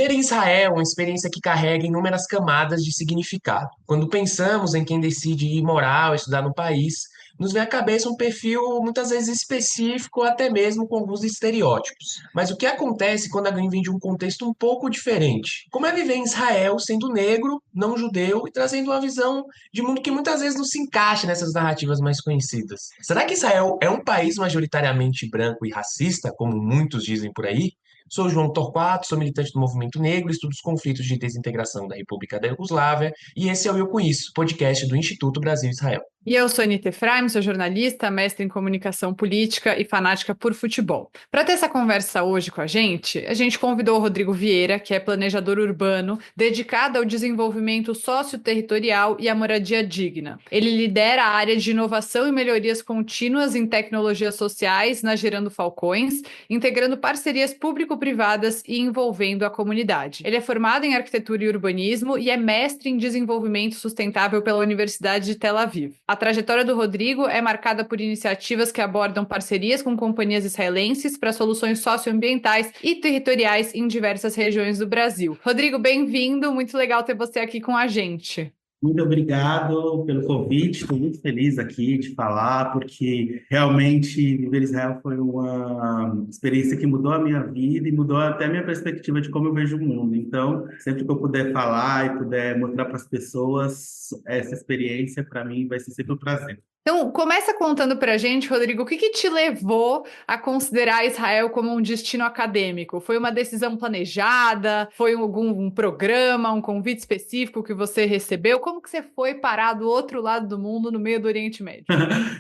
Viver em Israel é uma experiência que carrega inúmeras camadas de significado. Quando pensamos em quem decide ir morar ou estudar no país, nos vem à cabeça um perfil muitas vezes específico, ou até mesmo com alguns estereótipos. Mas o que acontece quando alguém vem de um contexto um pouco diferente? Como é viver em Israel sendo negro, não judeu e trazendo uma visão de mundo que muitas vezes não se encaixa nessas narrativas mais conhecidas? Será que Israel é um país majoritariamente branco e racista, como muitos dizem por aí? Sou João Torquato, sou militante do Movimento Negro, estudo os conflitos de desintegração da República da Iugoslávia, e esse é o Eu Com Isso, podcast do Instituto Brasil-Israel. E eu sou Anita Efraim, sou jornalista, mestre em comunicação política e fanática por futebol. Para ter essa conversa hoje com a gente convidou o Rodrigo Vieira, que é planejador urbano, dedicado ao desenvolvimento socioterritorial e à moradia digna. Ele lidera a área de inovação e melhorias contínuas em tecnologias sociais na Gerando Falcões, integrando parcerias público-privadas e envolvendo a comunidade. Ele é formado em arquitetura e urbanismo e é mestre em desenvolvimento sustentável pela Universidade de Tel Aviv. A trajetória do Rodrigo é marcada por iniciativas que abordam parcerias com companhias israelenses para soluções socioambientais e territoriais em diversas regiões do Brasil. Rodrigo, bem-vindo, muito legal ter você aqui com a gente. Muito obrigado pelo convite, estou muito feliz aqui de falar, porque realmente viver em Israel foi uma experiência que mudou a minha vida e mudou até a minha perspectiva de como eu vejo o mundo. Então, sempre que eu puder falar e puder mostrar para as pessoas essa experiência, para mim vai ser sempre um prazer. Então, começa contando pra gente, Rodrigo, o que que te levou a considerar Israel como um destino acadêmico? Foi uma decisão planejada? Foi algum programa, um convite específico que você recebeu? Como que você foi parar do outro lado do mundo, no meio do Oriente Médio?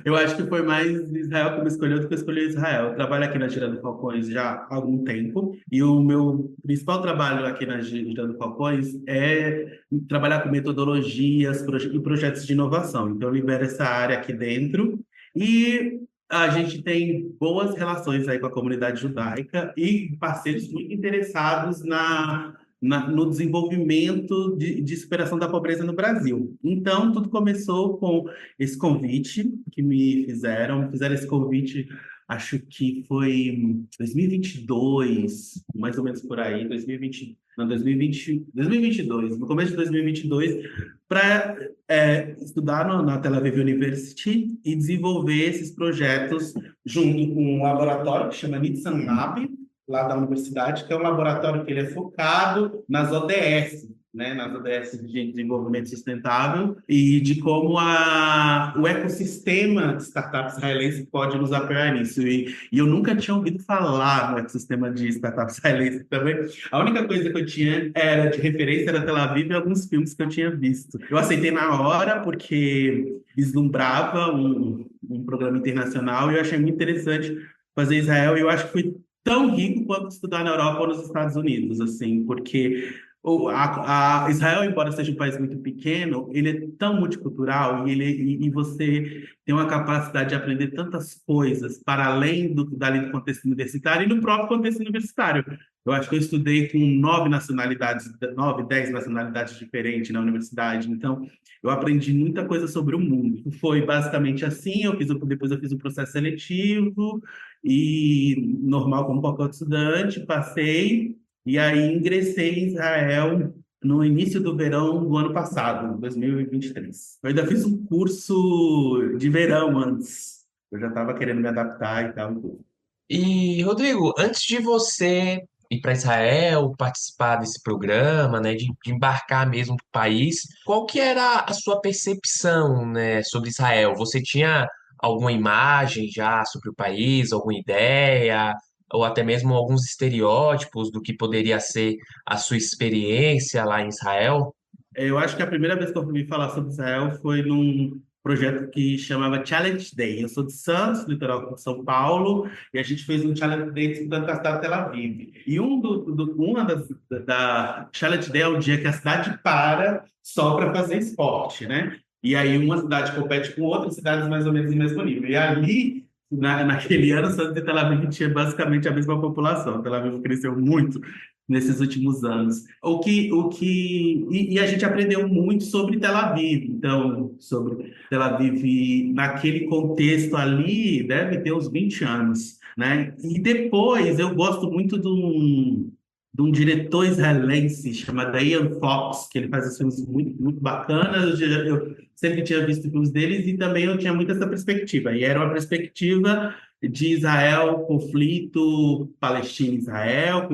Eu acho que foi mais Israel que me escolheu do que eu escolhi Israel. Eu trabalho aqui na Girando Falcões já há algum tempo e o meu principal trabalho aqui na Girando Falcões é trabalhar com metodologias e projetos de inovação. Então, eu libero essa área aqui dentro e a gente tem boas relações aí com a comunidade judaica e parceiros muito interessados no desenvolvimento de superação da pobreza no Brasil. Então, tudo começou com esse convite que fizeram esse convite, acho que foi em 2022, mais ou menos por aí, 2020, não, 2022, no começo de 2022, para estudar na Tel Aviv University e desenvolver esses projetos junto com um laboratório que chama Nitsan Lab, lá da universidade, que é um laboratório que ele é focado nas ODS, né, nas ODS de desenvolvimento sustentável e de como o ecossistema de startups israelense pode nos apoiar nisso. E eu nunca tinha ouvido falar no ecossistema de startups israelense também. A única coisa que eu tinha era de referência era Tel Aviv e alguns filmes que eu tinha visto. Eu aceitei na hora porque vislumbrava um programa internacional e eu achei muito interessante fazer Israel e eu acho que foi tão rico quanto estudar na Europa ou nos Estados Unidos, assim, porque Israel, embora seja um país muito pequeno, ele é tão multicultural e você tem uma capacidade de aprender tantas coisas para além dali do contexto universitário e no próprio contexto universitário. Eu acho que eu estudei com 10 nacionalidades diferentes na universidade, então eu aprendi muita coisa sobre o mundo. Foi basicamente assim, depois eu fiz o processo seletivo, e normal como qualquer outro estudante, passei e aí ingressei em Israel no início do verão do ano passado, 2023. Eu ainda fiz um curso de verão antes. Eu já estava querendo me adaptar e tal. E, Rodrigo, antes de você ir para Israel, participar desse programa, né, de embarcar mesmo para o país, qual que era a sua percepção, né, sobre Israel? Você tinha alguma imagem já sobre o país, alguma ideia, ou até mesmo alguns estereótipos do que poderia ser a sua experiência lá em Israel? Eu acho que a primeira vez que eu ouvi falar sobre Israel foi num projeto que chamava Challenge Day. Eu sou de Santos, litoral de São Paulo, e a gente fez um Challenge Day disputando com a cidade de Tel Aviv. E uma da Challenge Day é o dia que a cidade para só para fazer esporte, né? E aí uma cidade compete com outras cidades mais ou menos no mesmo nível. E ali, naquele ano, Santos e Tel Aviv tinha basicamente a mesma população. Tel Aviv cresceu muito nesses últimos anos. E a gente aprendeu muito sobre Tel Aviv. Então, sobre Tel Aviv naquele contexto ali, deve ter uns 20 anos, né? E depois eu gosto muito de um diretor israelense chamado Ian Fox, que ele faz esses filmes muito, muito bacanas. Eu sempre tinha visto filmes deles e também eu tinha muito essa perspectiva. E era uma perspectiva de Israel, conflito Palestina-Israel,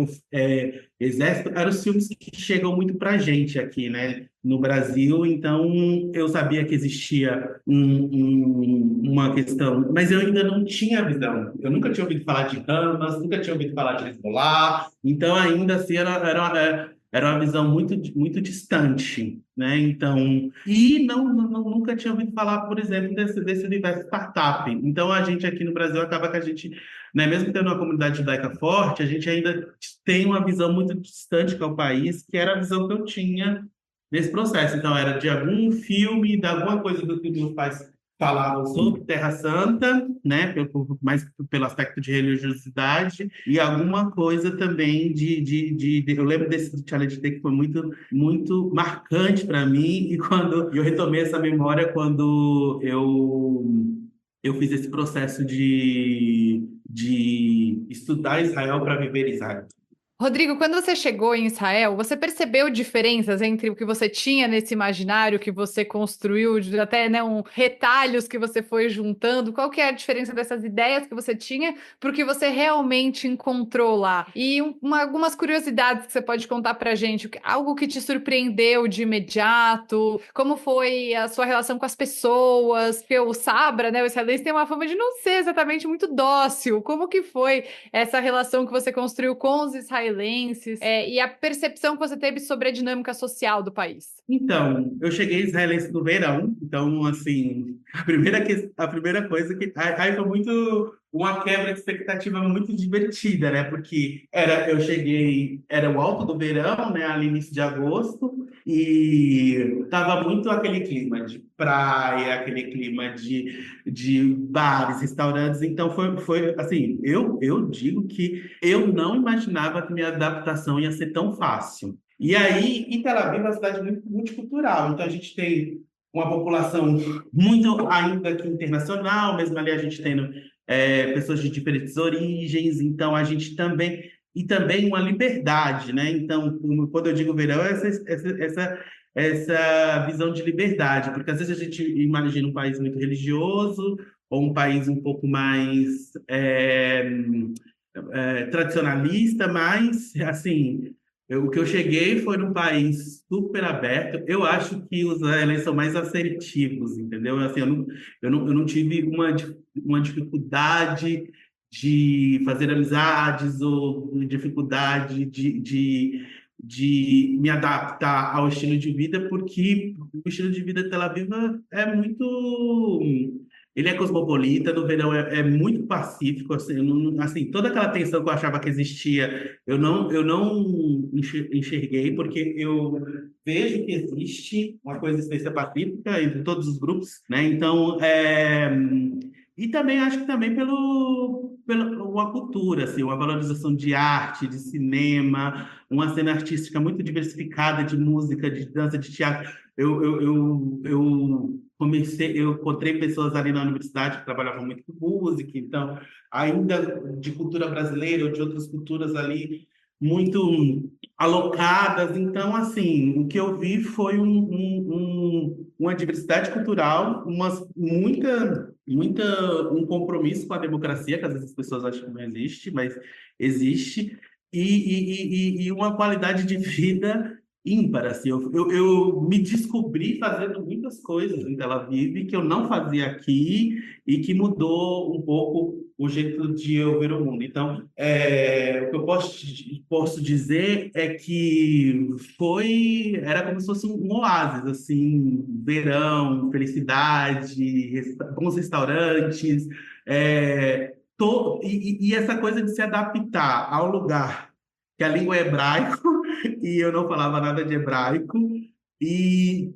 exército. Eram os filmes que chegam muito para a gente aqui, né, no Brasil. Então, eu sabia que existia uma questão, mas eu ainda não tinha visão. Eu nunca tinha ouvido falar de Hamas, nunca tinha ouvido falar de Hezbollah. Então, ainda assim, era uma visão muito, muito distante, né? Então, e nunca tinha ouvido falar, por exemplo, desse universo startup. Então, a gente aqui no Brasil acaba que a gente, né, mesmo tendo uma comunidade judaica forte, a gente ainda tem uma visão muito distante com o país, que era a visão que eu tinha nesse processo. Então, era de algum filme, de alguma coisa do que meus pais falavam sobre Terra Santa, né, mais pelo aspecto de religiosidade, e alguma coisa também eu lembro desse Challenge Day que foi muito, muito marcante para mim, e quando eu retomei essa memória, quando eu fiz esse processo de estudar Israel para viver Israel. Rodrigo, quando você chegou em Israel, você percebeu diferenças entre o que você tinha nesse imaginário que você construiu, até, né, retalhos que você foi juntando? Qual que é a diferença dessas ideias que você tinha para o que você realmente encontrou lá? E algumas curiosidades que você pode contar para a gente, algo que te surpreendeu de imediato, como foi a sua relação com as pessoas, porque o Sabra, né, o israelense tem uma fama de não ser exatamente muito dócil. Como que foi essa relação que você construiu com os israelenses, e a percepção que você teve sobre a dinâmica social do país? Então, eu cheguei israelense no verão, então, assim, a primeira coisa que... Aí foi muito uma quebra de expectativa muito divertida, né? Porque era o alto do verão, né? Ali início de agosto, e tava muito aquele clima de praia, aquele clima de bares, restaurantes. Então, foi assim, eu digo que eu não imaginava que minha adaptação ia ser tão fácil. E aí, em Tel Aviv é uma cidade muito multicultural, então a gente tem uma população muito ainda que internacional, mesmo ali a gente tendo pessoas de diferentes origens, então a gente também, e também uma liberdade, né? Então, quando eu digo verão, é essa visão de liberdade, porque às vezes a gente imagina um país muito religioso, ou um país um pouco mais tradicionalista, mas, assim, o que eu cheguei foi num país super aberto. Eu acho que os israelenses são mais assertivos, entendeu? Assim, eu não tive uma dificuldade de fazer amizades ou dificuldade de me adaptar ao estilo de vida, porque o estilo de vida de Tel Aviv é muito... Ele é cosmopolita, no verão é muito pacífico, assim, assim, toda aquela tensão que eu achava que existia, eu não enxerguei, porque eu vejo que existe uma coexistência pacífica entre todos os grupos, né? Então, e também acho que também pela uma cultura, assim, uma valorização de arte, de cinema, uma cena artística muito diversificada de música, de dança, de teatro. Eu encontrei pessoas ali na universidade que trabalhavam muito com música, então, ainda de cultura brasileira ou de outras culturas ali, muito alocadas. Então, assim, o que eu vi foi uma diversidade cultural, um compromisso com a democracia, que às vezes as pessoas acham que não existe, mas existe, e uma qualidade de vida ímpar, assim. Eu me descobri fazendo muitas coisas em Tel Aviv que eu não fazia aqui e que mudou um pouco o jeito de eu ver o mundo. Então, o que eu posso dizer é que era como se fosse um oásis, assim, verão, felicidade, bons restaurantes, e essa coisa de se adaptar ao lugar, que a língua é hebraico, e eu não falava nada de hebraico, e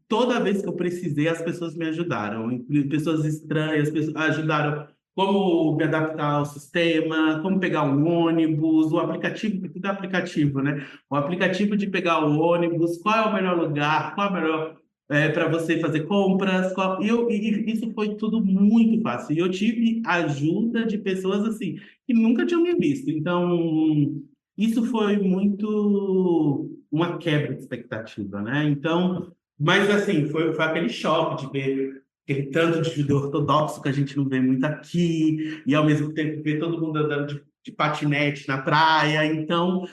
toda vez que eu precisei, as pessoas me ajudaram. E pessoas estranhas, ajudaram como me adaptar ao sistema, como pegar um ônibus, o aplicativo, porque tudo é aplicativo, né? O aplicativo de pegar o ônibus, qual é o melhor lugar, qual é o melhor para você fazer compras, e isso foi tudo muito fácil. E eu tive ajuda de pessoas assim que nunca tinham me visto. Então, isso foi muito uma quebra de expectativa, né? Então, mas assim, foi aquele choque de ver aquele tanto de judeu ortodoxo que a gente não vê muito aqui, e ao mesmo tempo ver todo mundo andando de patinete na praia. Então,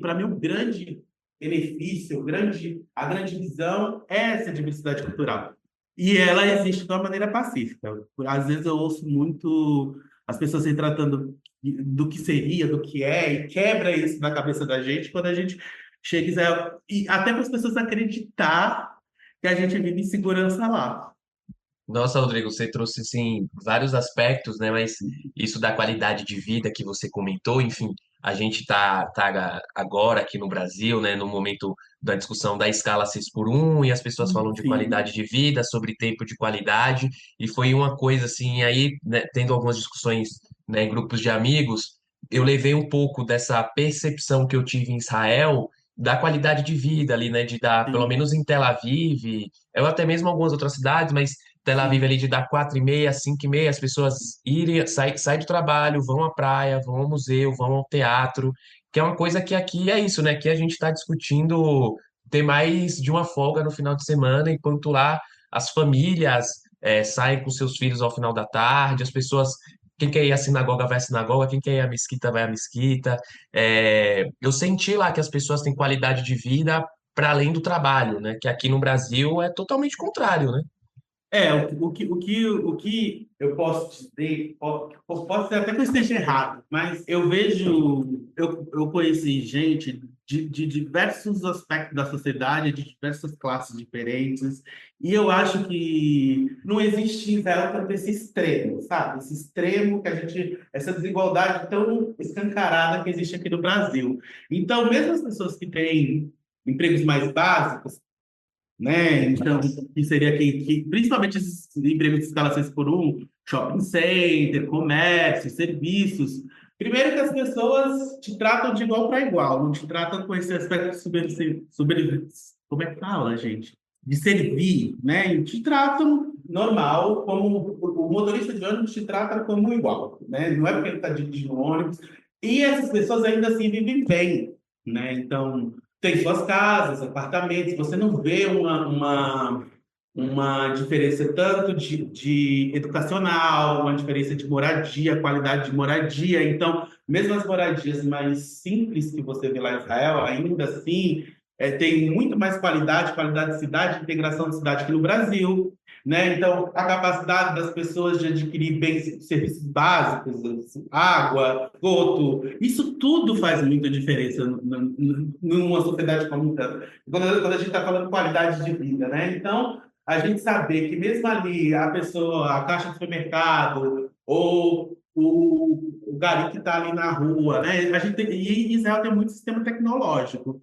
para mim, o grande benefício, a grande visão é essa diversidade cultural. E ela existe de uma maneira pacífica. Às vezes eu ouço muito as pessoas se tratando do que seria, do que é, e quebra isso na cabeça da gente quando a gente chega em Israel. E até para as pessoas acreditar que a gente vive em segurança lá. Nossa, Rodrigo, você trouxe assim vários aspectos, né? Mas isso da qualidade de vida que você comentou, enfim, a gente tá agora aqui no Brasil, né, no momento da discussão da escala 6 por 1 e as pessoas falam de qualidade Sim, de vida, sobre tempo de qualidade, e foi uma coisa assim, aí, né, tendo algumas discussões, né, em grupos de amigos, eu levei um pouco dessa percepção que eu tive em Israel da qualidade de vida ali, né, de dar, pelo sim, menos em Tel Aviv, eu até mesmo algumas outras cidades, mas Tel Aviv sim. ali de dar 4h30, 5h30, as pessoas saem do trabalho, vão à praia, vão ao museu, vão ao teatro, que é uma coisa que aqui é isso, né? Que a gente está discutindo ter mais de uma folga no final de semana, enquanto lá as famílias saem com seus filhos ao final da tarde, as pessoas. Quem quer ir à sinagoga vai à sinagoga, quem quer ir à mesquita vai à mesquita. Eu senti lá que as pessoas têm qualidade de vida para além do trabalho, né? Que aqui no Brasil é totalmente contrário, né? O que eu posso dizer, posso ser até que eu esteja errado, mas eu conheci gente de diversos aspectos da sociedade, de diversas classes diferentes, e eu acho que não existe em Israel tanto esse extremo, sabe? Esse extremo que essa desigualdade tão escancarada que existe aqui no Brasil. Então, mesmo as pessoas que têm empregos mais básicos, né? Então, que seria principalmente esses empregos de escala 6 por 1, shopping center, comércio, serviços. Primeiro que as pessoas te tratam de igual para igual, não te tratam com esse aspecto como é que fala, gente? De servir, né? E te tratam normal, como o motorista de ônibus te trata como igual, né? Não é porque ele está dirigindo um ônibus. E essas pessoas ainda assim vivem bem, né? Então, tem suas casas, apartamentos, você não vê uma diferença tanto de educacional, uma diferença de moradia, qualidade de moradia. Então, mesmo as moradias mais simples que você vê lá em Israel, ainda assim, tem muito mais qualidade de cidade, integração de cidade que no Brasil. Né? Então, a capacidade das pessoas de adquirir bens, serviços básicos, assim, água, esgoto, isso tudo faz muita diferença numa sociedade como essa. Quando a gente está falando de qualidade de vida, né? Então, a gente saber que mesmo ali a pessoa, a caixa de supermercado ou o gari que está ali na rua, né? E Israel tem muito sistema tecnológico.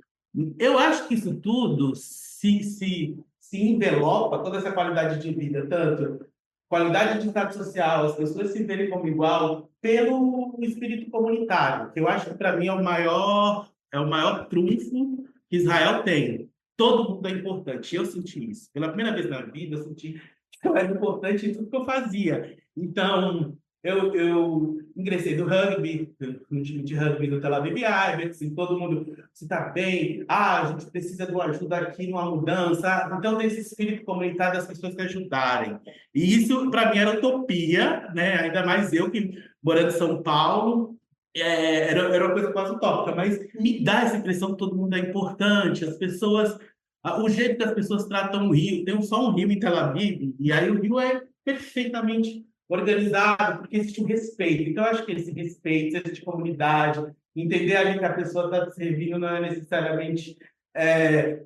Eu acho que isso tudo se envelopa, toda essa qualidade de vida, tanto qualidade de estado social, as pessoas se verem como igual, pelo espírito comunitário, que eu acho que para mim é o maior trunfo que Israel tem. Todo mundo é importante. Eu senti isso. Pela primeira vez na vida, eu senti que eu era importante em tudo que eu fazia. Então, eu ingressei no rugby, no time de rugby do Tel Aviv Ibex, assim, todo mundo se está bem, a gente precisa de uma ajuda aqui, numa mudança. Então, tem esse espírito comunitário das pessoas que ajudarem. E isso, para mim, era utopia, né? Ainda mais eu que morando em São Paulo, era uma coisa quase utópica, mas me dá essa impressão que todo mundo é importante, as pessoas, o jeito que as pessoas tratam o Rio, tem só um rio em Tel Aviv, e aí o Rio é perfeitamente organizado, porque existe um respeito. Então, eu acho que esse respeito, esse de comunidade, entender ali que a pessoa está servindo não é necessariamente é,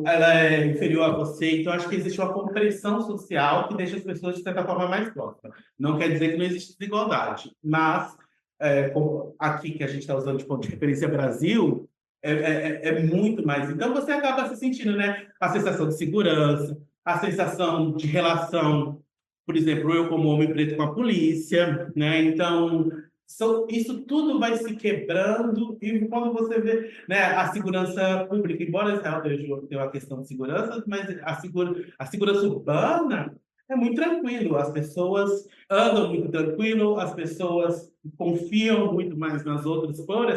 ela é inferior a você. Então, acho que existe uma compreensão social que deixa as pessoas, de certa forma, mais próximas. Não quer dizer que não existe desigualdade, mas, como aqui que a gente está usando de ponto de referência Brasil, é muito mais. Então, você acaba se sentindo, né? A sensação de segurança, a sensação de relação, por exemplo, eu como homem preto com a polícia, né? Então, isso tudo vai se quebrando e quando você vê, né, a segurança pública, embora Israel tenha uma questão de segurança, mas a segurança urbana, é muito tranquilo. As pessoas andam muito tranquilo, as pessoas confiam muito mais nas outras por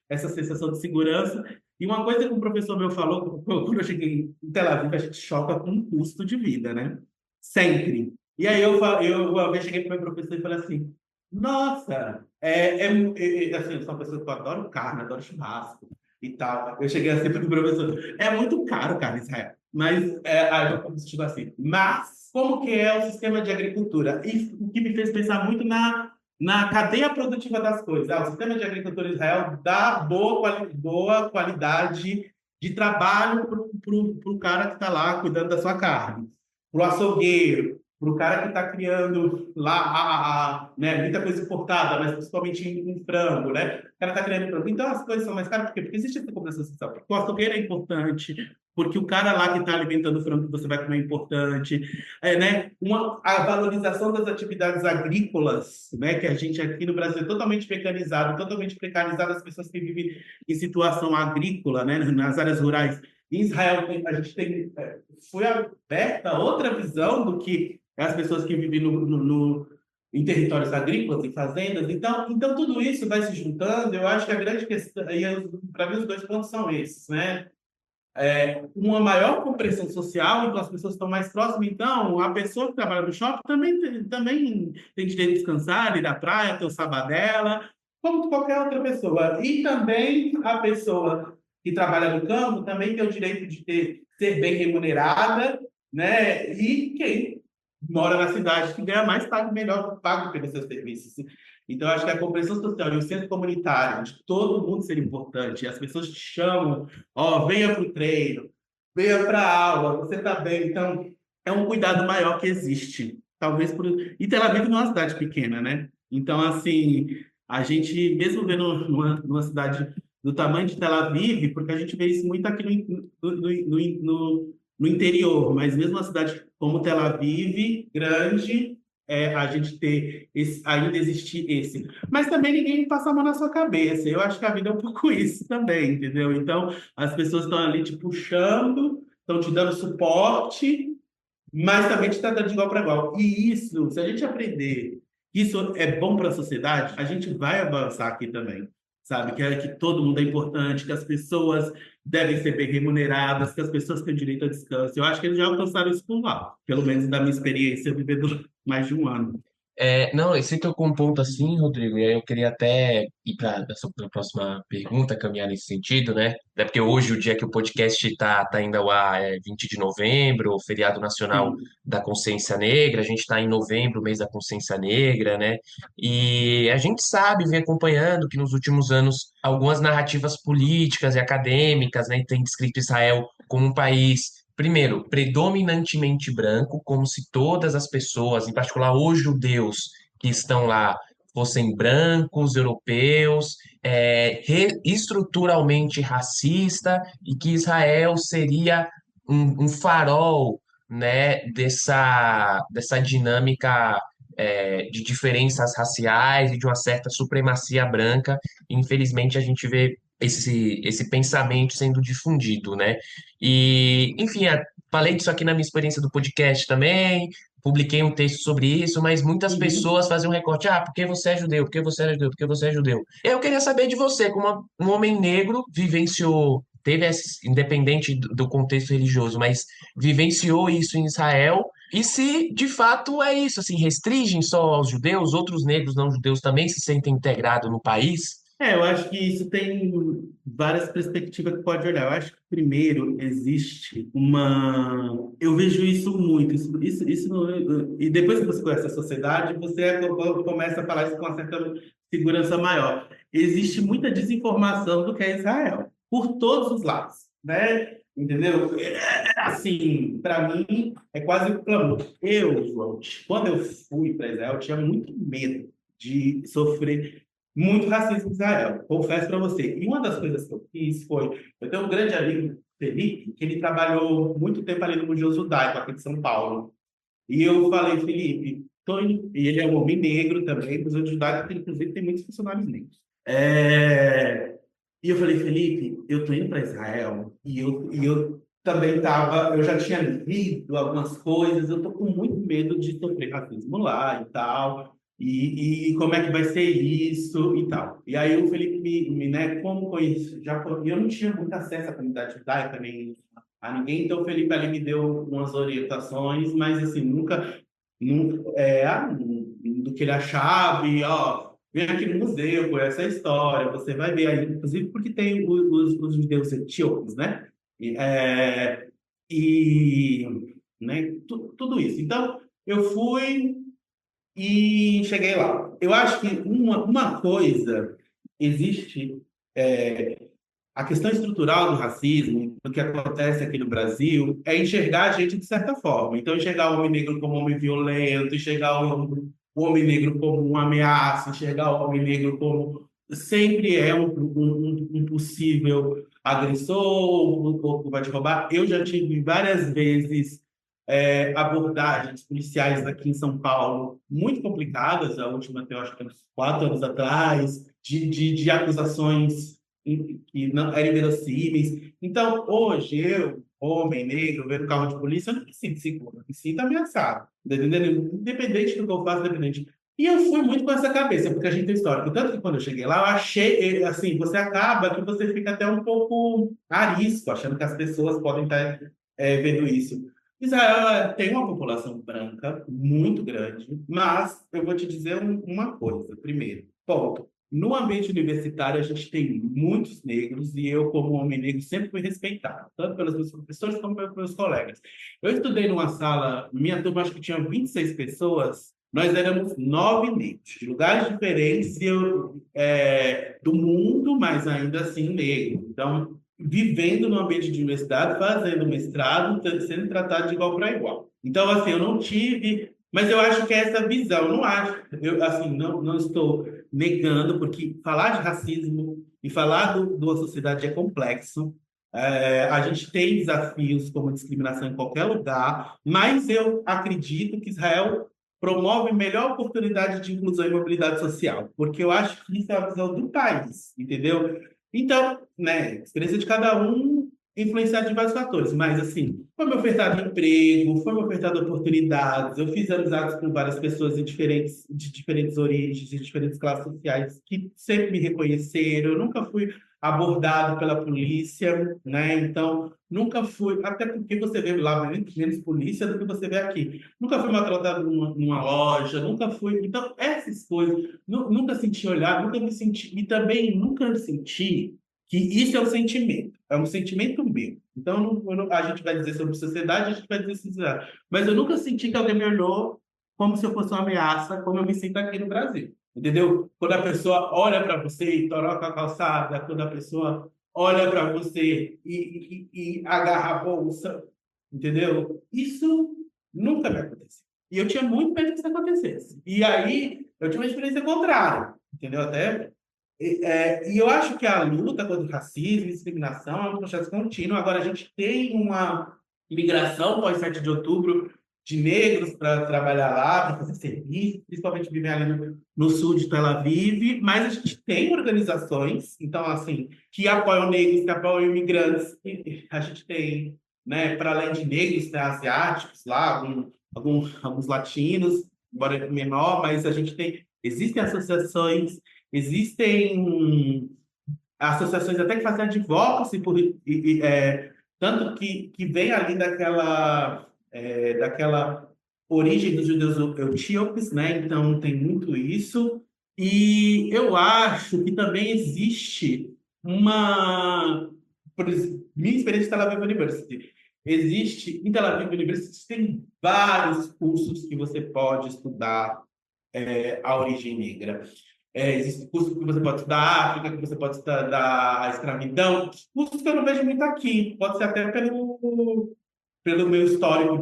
essa sensação de segurança. E uma coisa que um professor meu falou, quando eu cheguei em Tel Aviv, a gente choca com o custo de vida, né? Sempre. E aí eu uma vez cheguei para o meu professor e falei assim, nossa, assim, eu sou uma pessoa que eu adoro carne, adoro churrasco e tal. Eu cheguei assim para o professor, é muito caro, cara, Israel. Mas, aí eu tipo assim, mas como que é o sistema de agricultura? E o que me fez pensar muito na cadeia produtiva das coisas. O sistema de agricultura em Israel dá boa qualidade de trabalho para o cara que está lá cuidando da sua carne, para o açougueiro, para o cara que está criando lá né, muita coisa importada, mas principalmente em frango, né? O cara está criando frango. Então as coisas são mais caras, por quê? Porque existe essa cobrança social. Porque o açougueiro é importante, porque o cara lá que está alimentando o frango que você vai comer é importante, né? A valorização das atividades agrícolas, né? Que a gente aqui no Brasil é totalmente mecanizado, totalmente precarizado, as pessoas que vivem em situação agrícola, né? Nas áreas rurais. Em Israel, a gente foi aberta outra visão do que as pessoas que vivem em territórios agrícolas, em fazendas. Então, tudo isso vai se juntando. Eu acho que a grande questão, e para mim, os dois pontos são esses, né? Uma maior compreensão social, então as pessoas estão mais próximas. Então, a pessoa que trabalha no shopping também tem direito de descansar, ir à praia, ter o sábado dela, como qualquer outra pessoa. E também a pessoa que trabalha no campo também tem o direito de ser bem remunerada, né? E quem mora na cidade que ganha mais, paga melhor, paga pelos seus serviços. Então, acho que a compreensão social e o senso comunitário, de todo mundo ser importante, as pessoas te chamam, ó, venha para o treino, venha para a aula, você está bem. Então, é um cuidado maior que existe. Talvez por. E Tel Aviv não é uma cidade pequena, né? Então, assim, a gente, mesmo vendo numa cidade do tamanho de Tel Aviv, porque a gente vê isso muito aqui no interior, mas mesmo uma cidade como Tel Aviv, grande, a gente ter ainda existir esse. Mas também ninguém passa a mão na sua cabeça. Eu acho que a vida é um pouco isso também, entendeu? Então, as pessoas estão ali te puxando, estão te dando suporte, mas também te tratando de igual para igual. E isso, se a gente aprender que isso é bom para a sociedade, a gente vai avançar aqui também. Sabe? Que todo mundo é importante, que as pessoas devem ser bem remuneradas, que as pessoas têm direito a descanso. Eu acho que eles já alcançaram isso por lá, pelo menos da minha experiência vivendo mais de um ano. Não, você tocou um ponto assim, Rodrigo, e aí eu queria até ir para a próxima pergunta, caminhar nesse sentido, né? Até porque hoje, o dia que o podcast está indo ao ar, é 20 de novembro, o feriado nacional Sim. da Consciência Negra, a gente está em novembro, mês da Consciência Negra, né? E a gente sabe, vem acompanhando que nos últimos anos algumas narrativas políticas e acadêmicas, né, têm descrito Israel como um país. Primeiro, predominantemente branco, como se todas as pessoas, em particular os judeus que estão lá, fossem brancos, europeus, estruturalmente racista, e que Israel seria um farol, né, dessa dinâmica, de diferenças raciais e de uma certa supremacia branca. Infelizmente, a gente vê esse pensamento sendo difundido, né? E, enfim, falei disso aqui na minha experiência do podcast também, publiquei um texto sobre isso, mas muitas Uhum. pessoas fazem um recorte, porque você é judeu, porque você é judeu, porque você é judeu. Eu queria saber de você, como um homem negro, vivenciou, teve esse, independente do contexto religioso, mas vivenciou isso em Israel, e se de fato é isso, assim, restringem só aos judeus, outros negros não judeus também se sentem integrados no país? Eu acho que isso tem várias perspectivas que pode olhar. Eu acho que, primeiro, existe uma. Eu vejo isso muito. E depois que você conhece a sociedade, você começa a falar isso com uma certa segurança maior. Existe muita desinformação do que é Israel, por todos os lados, né? Entendeu? Assim, para mim, é quase um clamor. João, quando eu fui para Israel, eu tinha muito medo de sofrer muito racismo em Israel, confesso para você. E uma das coisas que eu fiz foi, eu tenho um grande amigo, Felipe, que ele trabalhou muito tempo ali no Museu Judaico, aqui de São Paulo. E eu falei, Felipe, tô indo... e ele é um homem negro também, o Museu Judaico, inclusive, tem muitos funcionários negros. E eu falei, Felipe, eu tô indo para Israel e eu também estava, eu já tinha lido algumas coisas, eu tô com muito medo de sofrer racismo lá e tal, e como é que vai ser isso e tal. E aí o Felipe né, como conhece, eu não tinha muito acesso à comunidade judaica nem a ninguém, então o Felipe ali me deu umas orientações, mas assim, nunca do que ele achava, e ó, vem aqui no museu, conhece a história, você vai ver aí, inclusive porque tem os judeus etíopes, né? E, é, e né, tudo isso. Então, eu fui e cheguei lá. Eu acho que uma coisa existe, a questão estrutural do racismo, do que acontece aqui no Brasil, é enxergar a gente de certa forma. Então, enxergar o homem negro como homem violento, enxergar o homem negro como uma ameaça, enxergar o homem negro como sempre é um possível agressor, um corpo que vai te roubar. Eu já tive várias vezes abordagens policiais aqui em São Paulo muito complicadas, a última, eu acho que uns 4 anos atrás, de acusações que não eram verossímeis. Então, hoje, eu, homem negro, vendo carro de polícia, eu não me sinto seguro, eu me sinto ameaçado, tá entendendo? Independente do que eu faço, independente. E eu fui muito com essa cabeça, porque a gente tem histórico. Tanto que quando eu cheguei lá, eu achei, assim, você acaba que você fica até um pouco arisco, achando que as pessoas podem estar vendo isso. Israel tem uma população branca muito grande, mas eu vou te dizer uma coisa, primeiro. Ponto. No ambiente universitário, a gente tem muitos negros e eu, como homem negro, sempre fui respeitado, tanto pelos meus professores como pelos meus colegas. Eu estudei numa sala, minha turma acho que tinha 26 pessoas, nós éramos 9 negros, de lugares diferentes do mundo, mas ainda assim negro. Então, vivendo no ambiente de universidade, fazendo mestrado, sendo tratado de igual para igual. Então, assim, eu não tive, mas eu acho que é essa visão, eu não acho, eu, assim, não estou negando, porque falar de racismo e falar de uma sociedade é complexo. A gente tem desafios como discriminação em qualquer lugar, mas eu acredito que Israel promove melhor oportunidade de inclusão e mobilidade social, porque eu acho que isso é a visão do país, entendeu? Então, né, a experiência de cada um influenciada de vários fatores, mas assim, foi me ofertado emprego, foi me ofertado oportunidades, eu fiz amizades com várias pessoas de diferentes origens, de diferentes classes sociais, que sempre me reconheceram, eu nunca fui abordado pela polícia, né, então, nunca fui, até porque você vê lá menos polícia do que você vê aqui, nunca fui maltratado numa loja, nunca fui, então, essas coisas, nunca senti olhar, nunca me senti, e também nunca senti que isso é um sentimento meu. Então, a gente vai dizer sobre sociedade, a gente vai dizer sociedade. Mas eu nunca senti que alguém me olhou como se eu fosse uma ameaça, como eu me sinto aqui no Brasil. Entendeu? Quando a pessoa olha para você e troca a calçada, quando a pessoa olha para você e agarra a bolsa, entendeu? Isso nunca me aconteceu. E eu tinha muito medo que isso acontecesse. E aí, eu tive uma experiência contrária, entendeu? Até e eu acho que a luta contra o racismo e discriminação é um processo contínuo. Agora, a gente tem uma imigração pós 7 de outubro de negros para trabalhar lá, para fazer serviço, principalmente vivem ali no sul de Tel Aviv, mas a gente tem organizações, então, assim, que apoiam negros, que apoiam imigrantes. E a gente tem, né, para além de negros, tem asiáticos lá, alguns latinos, embora menor, mas a gente tem, existem associações. Existem associações até que fazem advocacy tanto que vem ali daquela origem dos judeus etíopes, né? Então tem muito isso. E eu acho que também existe minha experiência em Tel Aviv University. Existe, em Tel Aviv University, tem vários cursos que você pode estudar a origem negra. Existe curso que você pode estudar a África, que você pode estudar a escravidão, cursos que eu não vejo muito aqui. Pode ser até pelo meu histórico do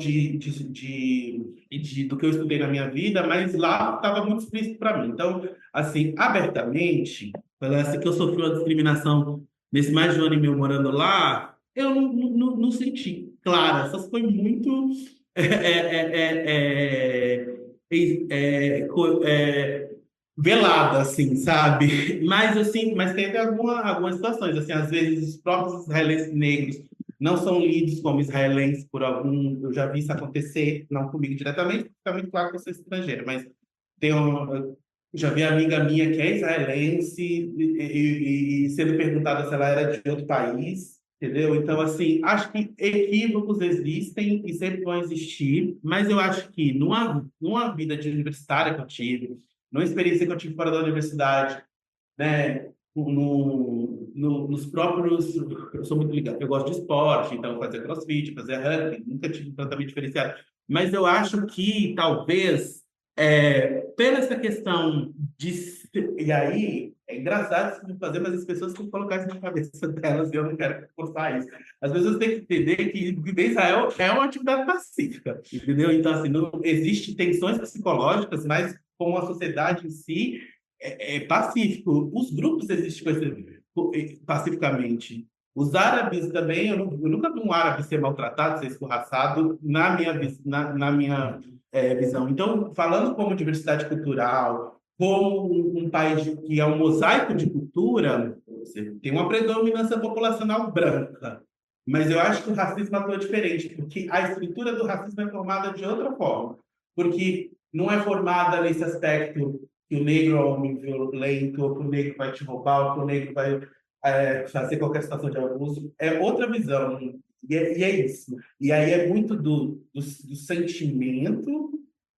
que eu estudei na minha vida, mas lá estava muito explícito para mim. Então, assim, abertamente, parece que eu sofri uma discriminação nesse mais de um ano e meio morando lá, eu não senti. Claro, só foi muito é, é, é, é, velada, assim, sabe? Mas, assim, mas tem até algumas situações, assim, às vezes os próprios israelenses negros não são lidos como israelenses por algum... Eu já vi isso acontecer, não comigo diretamente, porque fica muito claro que eu sou estrangeira, mas eu já vi amiga minha que é israelense e sendo perguntada se ela era de outro país, entendeu? Então, assim, acho que equívocos existem e sempre vão existir, mas eu acho que numa vida de universitária que eu tive, numa experiência que eu tive fora da universidade, né, nos próprios... Eu sou muito ligado, eu gosto de esporte, então fazer crossfit, fazer rugby, nunca tive um tratamento diferenciado. Mas eu acho que talvez, pela essa questão de... E aí, é engraçado isso de fazer, mas as pessoas têm que colocar isso na cabeça delas e eu não quero forçar isso. As pessoas têm que entender que viver em Israel é uma atividade pacífica, entendeu? Então, assim, não existe tensões psicológicas, mas com a sociedade em si é pacífico. Os grupos existem pacificamente. Os árabes também, eu nunca vi um árabe ser maltratado, ser escorraçado, na minha visão. Então, falando como diversidade cultural, como um país que é um mosaico de cultura, você tem uma predominância populacional branca. Mas eu acho que o racismo atua diferente, porque a estrutura do racismo é formada de outra forma. Porque não é formada nesse aspecto que o negro é um homem violento, ou que o negro vai te roubar, ou que o negro vai fazer qualquer situação de abuso. É outra visão. E é isso. E aí é muito do sentimento,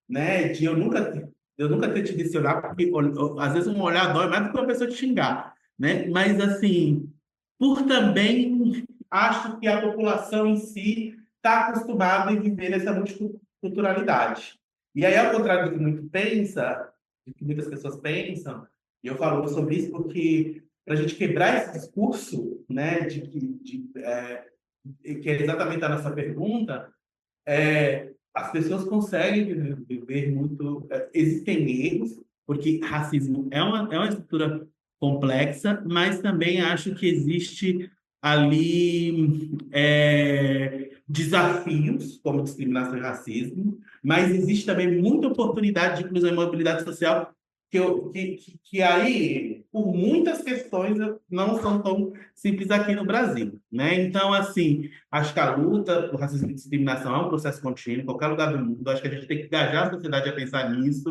né? De eu nunca ter te mencionar, porque às vezes um olhar dói mais do que uma pessoa te xingar, né? Mas, assim, por também acho que a população em si está acostumada a viver nessa multiculturalidade. E aí, ao contrário do que do que muitas pessoas pensam, e eu falo sobre isso porque para a gente quebrar esse discurso, né, que é exatamente a nossa pergunta, as pessoas conseguem viver muito. Existem erros, porque racismo é uma estrutura complexa, mas também acho que existe ali desafios, como discriminação e racismo, mas existe também muita oportunidade de inclusão e mobilidade social que aí, por muitas questões, não são tão simples aqui no Brasil, né? Então, assim, acho que a luta por racismo e discriminação é um processo contínuo em qualquer lugar do mundo. Acho que a gente tem que engajar a sociedade a pensar nisso.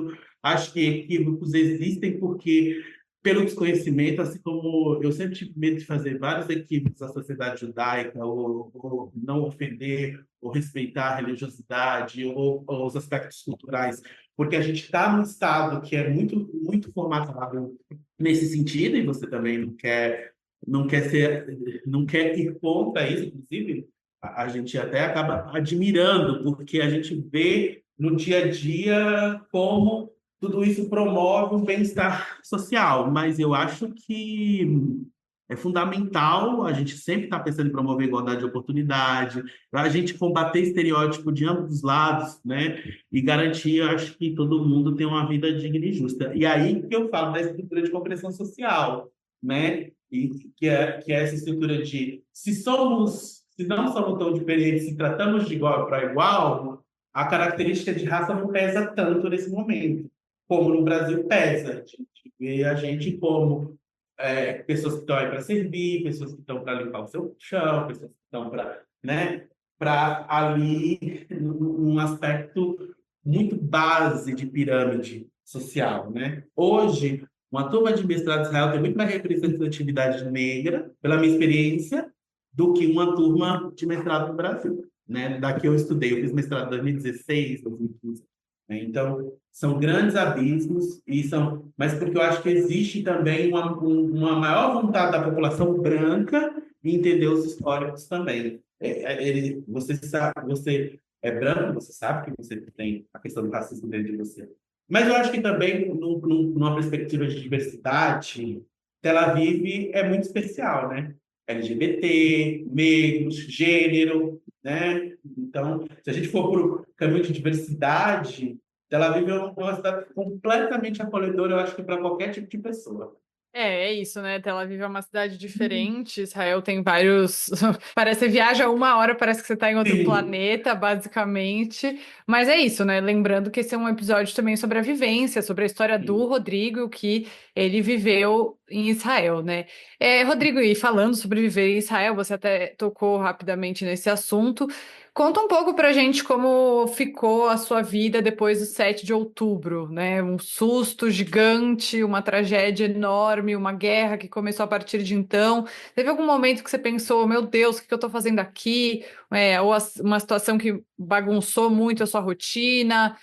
Acho que equívocos existem porque, pelo desconhecimento, assim como eu sempre tive medo de fazer vários equívocos à sociedade judaica, ou não ofender, ou respeitar a religiosidade, ou os aspectos culturais, porque a gente está num estado que é muito, muito formatado nesse sentido, e você também não quer ir contra isso, inclusive, a gente até acaba admirando, porque a gente vê no dia a dia como tudo isso promove o bem-estar social, mas eu acho que é fundamental a gente sempre estar pensando em promover igualdade de oportunidade, a gente combater estereótipo de ambos os lados, né? E garantir, eu acho que todo mundo tem uma vida digna e justa. E aí que eu falo da estrutura de compreensão social, né? E que é essa estrutura de se não somos tão diferentes, se tratamos de igual para igual, a característica de raça não pesa tanto nesse momento, como no Brasil pesa. A gente vê a gente como pessoas que estão aí para servir, pessoas que estão para limpar o seu chão, pessoas que estão para, né, para ali um aspecto muito base de pirâmide social, né? Hoje, uma turma de mestrado em Israel tem muito mais representatividade negra, pela minha experiência, do que uma turma de mestrado no Brasil, né? Daqui eu estudei, eu fiz mestrado em 2016, 2015. Né? Então, são grandes abismos, mas porque eu acho que existe também uma maior vontade da população branca em entender os históricos também. Você é branco, você sabe que você tem a questão do racismo dentro de você. Mas eu acho que também, numa perspectiva de diversidade, Tel Aviv é muito especial, né? LGBT, negros, gênero, né? Então, se a gente for para o caminho de diversidade, Tel Aviv é uma cidade completamente acolhedora, eu acho que para qualquer tipo de pessoa. É isso, né? Tel Aviv é uma cidade diferente. Israel tem vários. Parece que você viaja 1 hora, parece que você está em outro Sim, planeta, basicamente. Mas é isso, né? Lembrando que esse é um episódio também sobre a vivência, sobre a história do sim. Rodrigo e o que ele viveu em Israel, né? Rodrigo, e falando sobre viver em Israel, você até tocou rapidamente nesse assunto. Conta um pouco pra gente como ficou a sua vida depois do 7 de outubro, né? Um susto gigante, uma tragédia enorme, uma guerra que começou a partir de então. Teve algum momento que você pensou, meu Deus, o que eu tô fazendo aqui? Uma situação que bagunçou muito a sua rotina,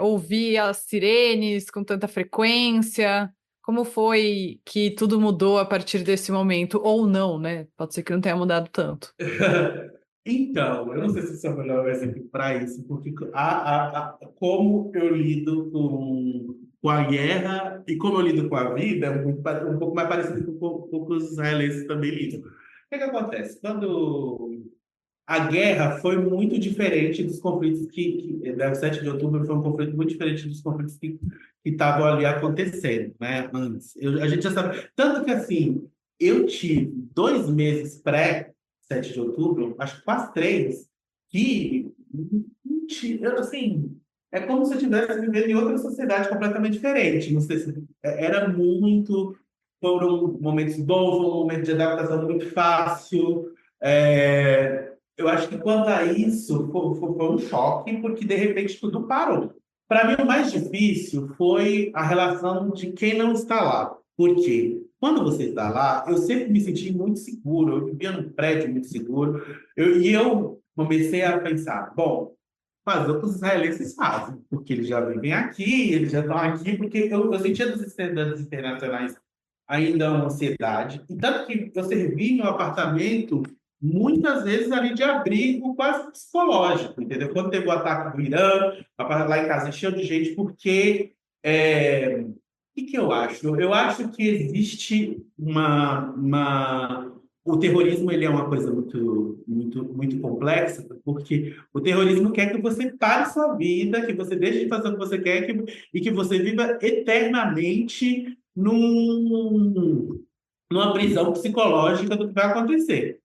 ouvir as sirenes com tanta frequência. Como foi que tudo mudou a partir desse momento? Ou não, né? Pode ser que não tenha mudado tanto. Então, eu não sei se esse é o melhor exemplo para isso, porque como eu lido com a guerra e como eu lido com a vida é um pouco mais parecido com o que os israelenses também lidam. O que que acontece? Quando a guerra foi muito diferente dos conflitos da 7 de outubro foi um conflito muito diferente dos conflitos que estavam ali acontecendo, né, antes. A gente já sabe, tanto que assim, eu tive 2 meses pré 7 de outubro, acho que quase 3, que assim, é como se eu estivesse vivendo em outra sociedade completamente diferente. Não sei se era muito, foram momentos bons, foi um momento de adaptação muito fácil. Eu acho que quanto a isso, foi um choque, porque de repente tudo parou. Para mim, o mais difícil foi a relação de quem não está lá. Por quê? Quando você está lá, eu sempre me senti muito seguro, eu vivia num prédio muito seguro, e eu comecei a pensar, bom, fazer o que os israelenses fazem, porque eles já vivem aqui, eles já estão aqui, porque eu sentia dos estudantes internacionais ainda uma ansiedade. E tanto que eu servi meu apartamento muitas vezes ali de abrigo quase psicológico, entendeu? Quando teve o ataque do Irã, lá em casa encheu de gente, porque o que eu acho? Eu acho que existe o terrorismo ele é uma coisa muito, muito, muito complexa, porque o terrorismo quer que você pare sua vida, que você deixe de fazer o que você quer e que você viva eternamente numa prisão psicológica do que vai acontecer.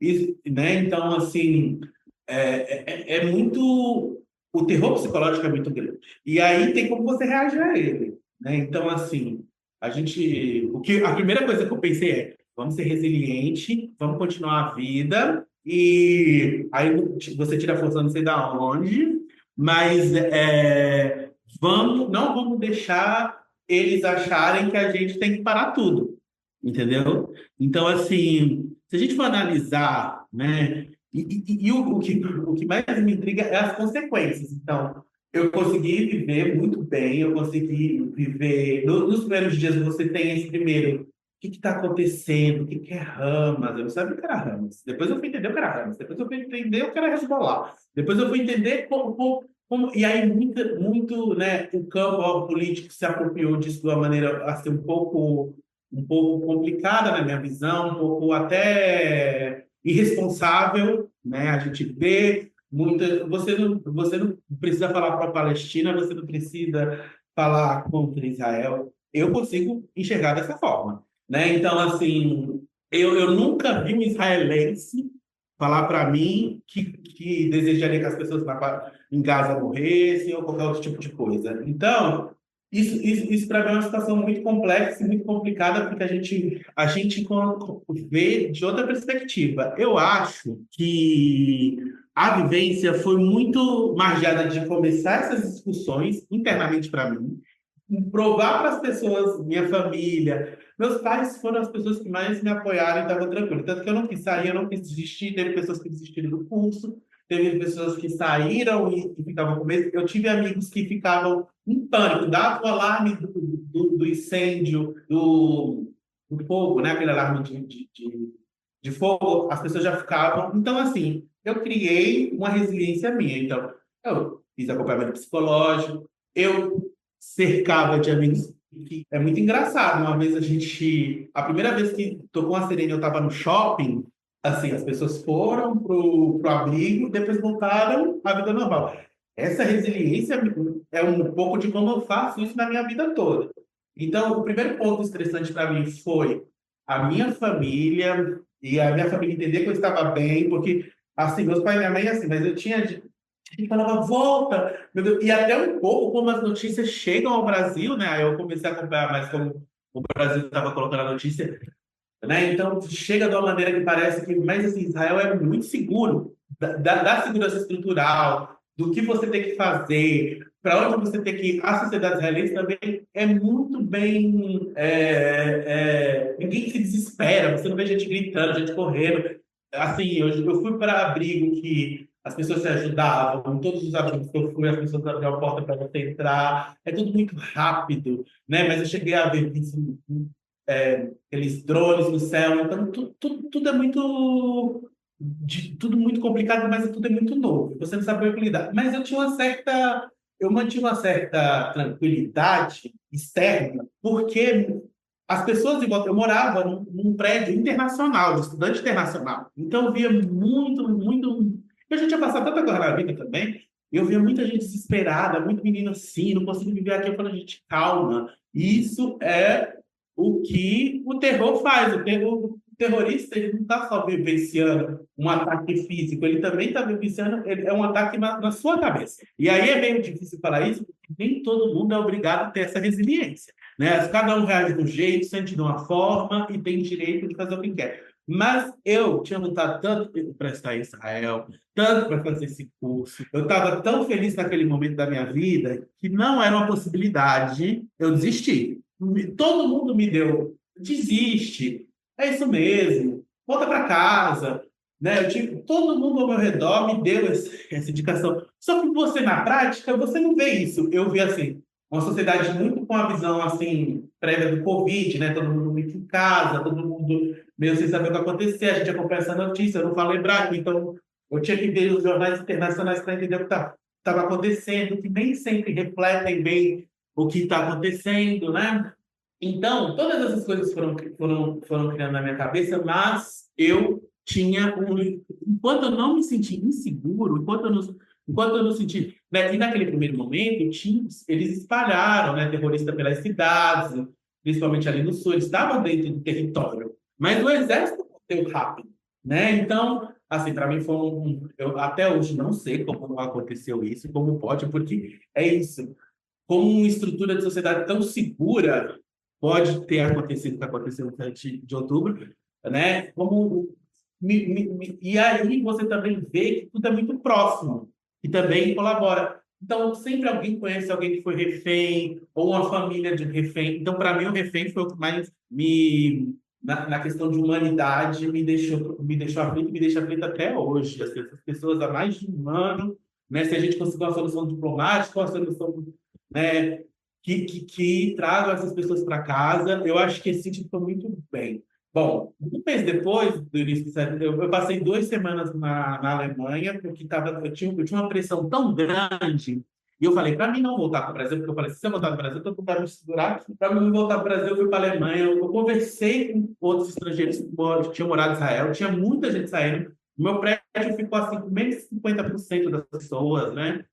Isso, né? Então, assim, é muito. O terror psicológico é muito grande. E aí tem como você reagir a ele, né? Então, assim, a primeira coisa que eu pensei vamos ser resiliente, vamos continuar a vida, e aí você tira a força não sei da onde, mas não vamos deixar eles acharem que a gente tem que parar tudo, entendeu? Então, assim, se a gente for analisar, né, e o que mais me intriga é as consequências. Então, eu consegui viver muito bem, eu consegui viver. Nos primeiros dias você tem esse primeiro. O que está acontecendo? O que é Hamas? Eu não sabia o que era Hamas. Depois eu fui entender o que era Hamas. Depois eu fui entender o que era Hezbollah. Depois eu fui entender e aí, muito, né, o campo político se apropriou disso de uma maneira assim, um pouco complicada na minha visão, um pouco até irresponsável, né? A gente vê muita. Você não precisa falar para a Palestina, você não precisa falar contra Israel. Eu consigo enxergar dessa forma, né? Então, assim, eu nunca vi um israelense falar para mim que desejaria que as pessoas em Gaza morressem ou qualquer outro tipo de coisa. Então, isso para mim é uma situação muito complexa e muito complicada, porque a gente vê de outra perspectiva. Eu acho que a vivência foi muito margeada de começar essas discussões internamente para mim, provar para as pessoas, minha família, meus pais foram as pessoas que mais me apoiaram e estavam tranquilos. Tanto que eu não quis sair, eu não quis desistir. Teve pessoas que desistiram do curso, teve pessoas que saíram e ficavam com medo. Eu tive amigos que ficavam em pânico, dava o alarme do incêndio, do fogo, né? Aquele alarme de fogo, as pessoas já ficavam. Então, assim, eu criei uma resiliência minha. Então, eu fiz acompanhamento psicológico, eu cercava de amigos. Que é muito engraçado. Uma vez a primeira vez que tocou uma sirene, eu estava no shopping, assim, as pessoas foram pro abrigo, depois voltaram à vida normal. Essa resiliência é um pouco de como eu faço isso na minha vida toda. Então, o primeiro ponto estressante para mim foi a minha família e a minha família entender que eu estava bem, porque, assim, meus pais e minha mãe, assim, mas eu tinha gente falava, volta, meu Deus, e até um pouco como as notícias chegam ao Brasil, né? Aí eu comecei a acompanhar mais como o Brasil estava colocando a notícia, né? Então, chega de uma maneira que parece que, mas assim, Israel é muito seguro da segurança estrutural, do que você tem que fazer, para onde você tem que ir. A sociedade israelense também é muito bem. Ninguém se desespera, você não vê gente gritando, gente correndo. Assim, eu fui para abrigo que as pessoas se ajudavam, todos os abrigos que eu fui, as pessoas abriam a porta para você entrar, é tudo muito rápido, né? Mas eu cheguei a ver isso aqueles drones no céu, então tudo é muito tudo muito complicado, mas tudo é muito novo. Você não sabe como lidar. Mas eu mantive uma certa tranquilidade externa, porque as pessoas em volta, eu morava num prédio internacional, de estudante internacional. Então eu via muito. Eu já tinha passado tanta coisa na vida também. Eu via muita gente desesperada, muito menino assim, não consigo viver aqui. Eu falei, gente, calma. Isso é o que o terror faz. O terrorista ele não está só vivenciando um ataque físico, ele também está vivenciando é um ataque na sua cabeça. E aí é meio difícil falar isso, porque nem todo mundo é obrigado a ter essa resiliência. Né? Cada um reage de um jeito, sente de uma forma e tem direito de fazer o que quer. Mas eu tinha lutado tanto para estar em Israel, tanto para fazer esse curso. Eu estava tão feliz naquele momento da minha vida que não era uma possibilidade eu desistir. Todo mundo me deu, desiste, é isso mesmo, volta para casa, né? Todo mundo ao meu redor me deu essa indicação. Só que você, na prática, você não vê isso. Eu vi, assim, uma sociedade muito com a visão, assim, prévia do Covid, né? Todo mundo muito em casa, todo mundo meio sem saber o que acontecer, a gente acompanha essa notícia, eu não falo hebraico, então eu tinha que ver os jornais internacionais para entender o que estava acontecendo, que nem sempre refletem bem o que está acontecendo, né? Então, todas essas coisas foram criando na minha cabeça, mas eu tinha enquanto eu não me senti inseguro, enquanto eu não senti, né, e naquele primeiro momento, eles espalharam, né, terrorista pelas cidades, principalmente ali no sul, eles estavam dentro do território, mas o exército bateu rápido, né? Então, assim, para mim foi eu até hoje não sei como aconteceu isso, como pode, porque é isso como uma estrutura de sociedade tão segura pode ter acontecido o que aconteceu no 7 de outubro, né? E aí você também vê que tudo é muito próximo e também colabora. Então, sempre alguém conhece alguém que foi refém, ou uma família de refém. Então, para mim, o refém foi o que mais na questão de humanidade, me deixou aflito e me deixa aflito até hoje. Assim, essas pessoas há mais de um ano, né? Se a gente conseguir uma solução diplomática, uma solução, né, que tragam essas pessoas para casa. Eu acho que esse sentido foi muito bem. Bom, um mês depois do início do século, eu passei 2 semanas na Alemanha, porque eu tinha uma pressão tão grande, e eu falei, para mim não voltar para o Brasil, porque eu falei, se eu voltar para o Brasil, eu estou me segurar. Para mim não voltar para o Brasil, eu fui para a Alemanha, eu conversei com outros estrangeiros que tinham morado em Israel, tinha muita gente saindo, o meu prédio ficou assim, com menos de 50% das pessoas, né?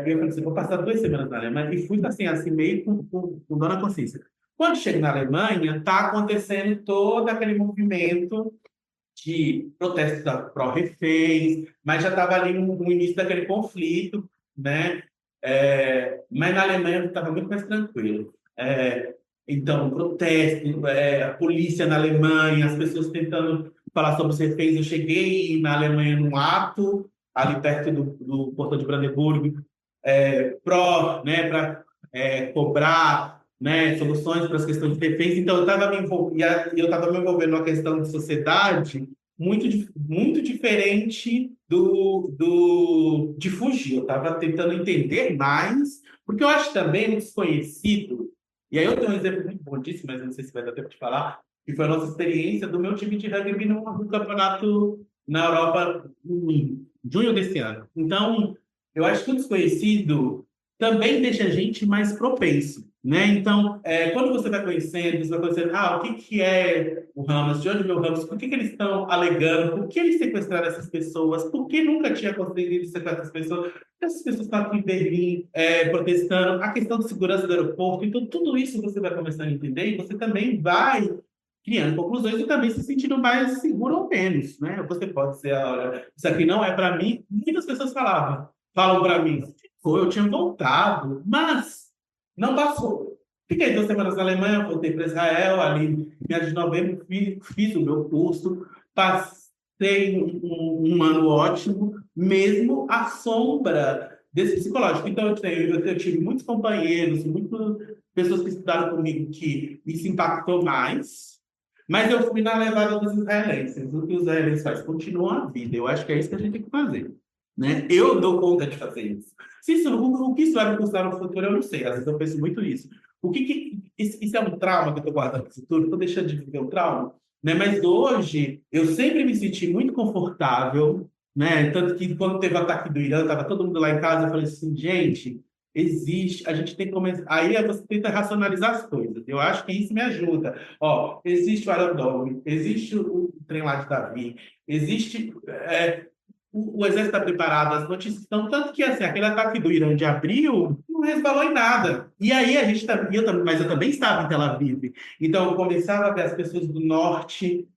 Eu falei assim, vou passar 2 semanas na Alemanha e fui assim meio com dor na consciência. Quando chego na Alemanha, está acontecendo todo aquele movimento de protestos pró-reféns, mas já estava ali no início daquele conflito, né? Mas na Alemanha estava muito mais tranquilo. Então, protesto, a polícia na Alemanha, as pessoas tentando falar sobre os reféns. Eu cheguei na Alemanha num ato, ali perto do Portão de Brandeburgo, né, para cobrar, né, soluções para as questões de reféns. Então, eu estava me envolvendo numa questão de sociedade muito diferente de fugir. Eu estava tentando entender mais, porque eu acho também um desconhecido. E aí eu tenho um exemplo muito bom disso, mas não sei se vai dar tempo de falar, que foi a nossa experiência do meu time de rugby no campeonato na Europa em junho desse ano. Então, eu acho que o desconhecido também deixa a gente mais propenso, né? Então, quando você vai conhecendo, você vai conhecendo, o que que é o Hamas, de onde veio o Hamas, por que que eles estão alegando, por que eles sequestraram essas pessoas, por que nunca tinha conseguido sequestrar essas pessoas, por que essas pessoas estão aqui em Berlim protestando, a questão de segurança do aeroporto, então tudo isso você vai começando a entender e você também vai criando conclusões e também se sentindo mais seguro ou menos, né? Você pode ser, olha, isso aqui não é para mim, muitas pessoas falam para mim, "Pô, eu tinha voltado, mas não passou. Fiquei 2 semanas na Alemanha, voltei para Israel, ali em meados de novembro, fiz o meu curso, passei um ano ótimo, mesmo à sombra desse psicológico. Então, eu tive muitos companheiros, muitas pessoas que estudaram comigo que isso impactou mais, mas eu fui na levada dos israelenses. O que os israelenses fazem? Continuam a vida. Eu acho que é isso que a gente tem que fazer, né? Eu dou conta de fazer isso. Se isso, o que isso vai me custar no futuro, eu não sei. Às vezes eu penso muito nisso. Isso é um trauma que eu estou guardando para o futuro? Estou deixando de viver um trauma? Né? Mas hoje, eu sempre me senti muito confortável, né? Tanto que quando teve o ataque do Irã, estava todo mundo lá em casa, eu falei assim, gente, existe, a gente tem que começar... Aí você tenta racionalizar as coisas. Eu acho que isso me ajuda. Ó, existe o Iron Dome, existe o trem lá de Davi, existe... o exército está preparado, as notícias estão. Tanto que assim, aquele ataque do Irã de abril não resvalou em nada. E aí a gente mas eu também estava em Tel Aviv. Então eu começava a ver as pessoas do norte,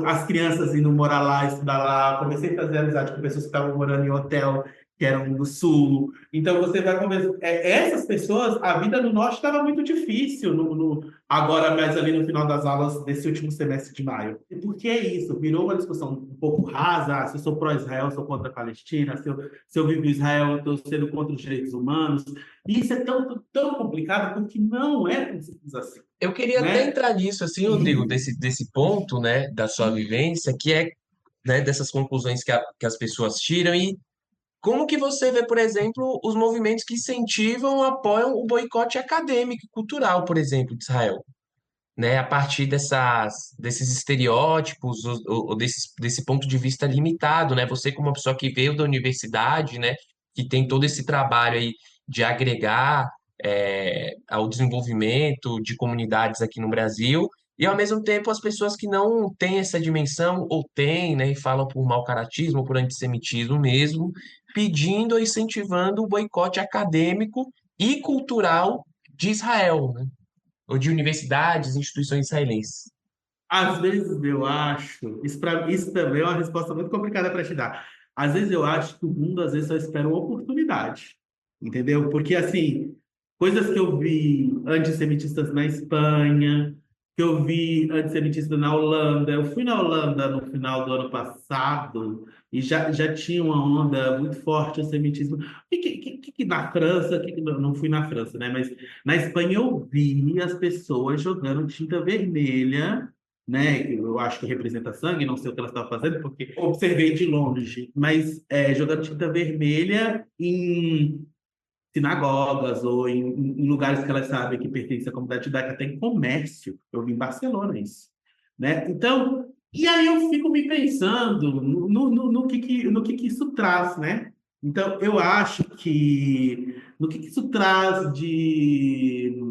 as crianças indo morar lá, estudar lá. Comecei a fazer amizade com pessoas que estavam morando em hotel, que eram do sul. Então você vai conversar. Essas pessoas, a vida no norte estava muito difícil agora, mais ali no final das aulas desse último semestre de maio. E por que é isso? Virou uma discussão um pouco rasa, se eu sou pró-Israel, sou contra a Palestina, se eu vivo em Israel, eu estou sendo contra os direitos humanos. E isso é tão, tão complicado porque não é tão simples assim, Eu queria até né? entrar nisso, assim, Rodrigo, desse ponto, né, da sua vivência, que é, né, dessas conclusões que as pessoas tiram e como que você vê, por exemplo, os movimentos que incentivam, apoiam o boicote acadêmico e cultural, por exemplo, de Israel, né, a partir desses estereótipos ou desse ponto de vista limitado, né, você como uma pessoa que veio da universidade, né, que tem todo esse trabalho aí de agregar ao desenvolvimento de comunidades aqui no Brasil, e ao mesmo tempo as pessoas que não têm essa dimensão, ou têm, né, e falam por mau caratismo, ou por antissemitismo mesmo, pedindo ou incentivando o boicote acadêmico e cultural de Israel, né? Ou de universidades, instituições israelenses. Às vezes eu acho, isso também é uma resposta muito complicada para te dar. Às vezes eu acho que o mundo às vezes só espera uma oportunidade, entendeu? Porque assim, coisas que eu vi antissemitistas na Espanha, que eu vi antissemitistas na Holanda, eu fui na Holanda no final do ano passado e já tinha uma onda muito forte de antissemitismo. Que na França, não fui na França, né? Mas na Espanha eu vi as pessoas jogando tinta vermelha, né? Eu acho que representa sangue, não sei o que ela estava fazendo, porque observei de longe, mas jogando tinta vermelha em sinagogas ou em lugares que elas sabem que pertencem à comunidade judaica, até em comércio. Eu vi em Barcelona isso, né? Então, e aí eu fico me pensando no que isso traz, né? Então, eu acho que no que isso traz de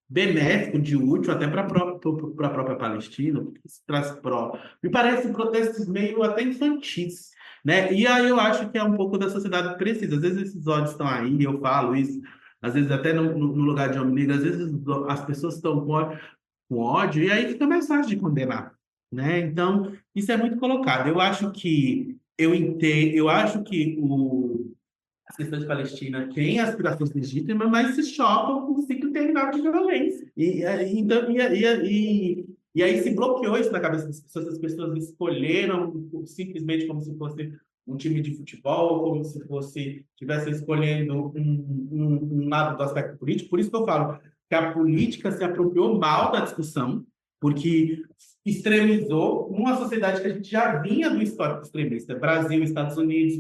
benéfico, de útil até para a própria Palestina, o que isso traz pró. Me parece protestos meio até infantis, né? E aí eu acho que é um pouco da sociedade que precisa. Às vezes esses ódios estão aí, eu falo isso, às vezes até no lugar de homem negro, às vezes as pessoas estão com ódio, e aí fica mais fácil de condenar, né? Então, isso é muito colocado. Eu acho que eu acho que as questões de Palestina têm aspirações legítimas, mas se chocam com o ciclo interminável de violência. Então, e aí se bloqueou isso na cabeça das pessoas, as pessoas escolheram simplesmente como se fosse um time de futebol, como se fosse estivessem escolhendo um lado do aspecto político. Por isso que eu falo que a política se apropriou mal da discussão, porque extremizou uma sociedade que a gente já vinha do histórico extremista, Brasil, Estados Unidos,